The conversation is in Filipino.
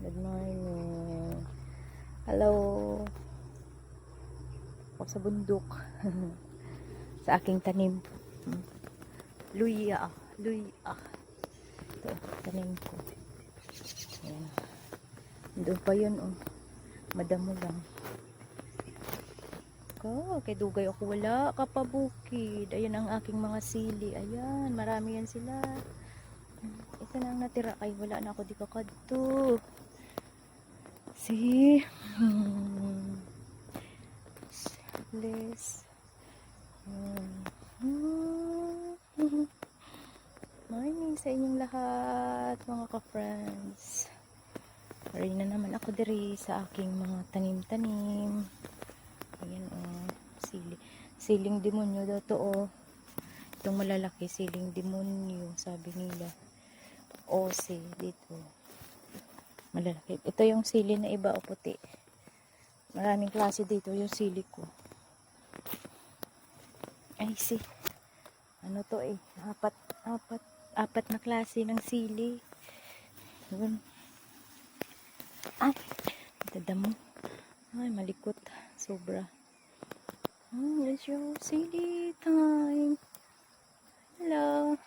Good morning. Hello. Ako sa bundok. Sa aking tanim. Luya. Luya. Ito, tanim ko. Ayan. Doon pa yun, oh. Madamo lang. Kay dugay ako wala kapabukid. Ayan ang aking mga sili. Ayan, marami yan sila. Ito na ang natira. Ay, wala na ako di kakadto. See? Please. Morning sa inyong lahat, mga ka-friends. Pari na naman ako diri sa aking mga tanim-tanim. Ayan, oh. Siling demonyo daw to, oh. Itong malalaki, siling demonyo, sabi nila. Ose, dito. Malalaki. Ito yung sili na iba, o puti. Maraming klase dito yung sili ko. Ay, see. Ano to, eh? Apat na klase ng sili. Yun. Ay, dadamo. Ay, malikot. Sobra. It's your sili time. Hello.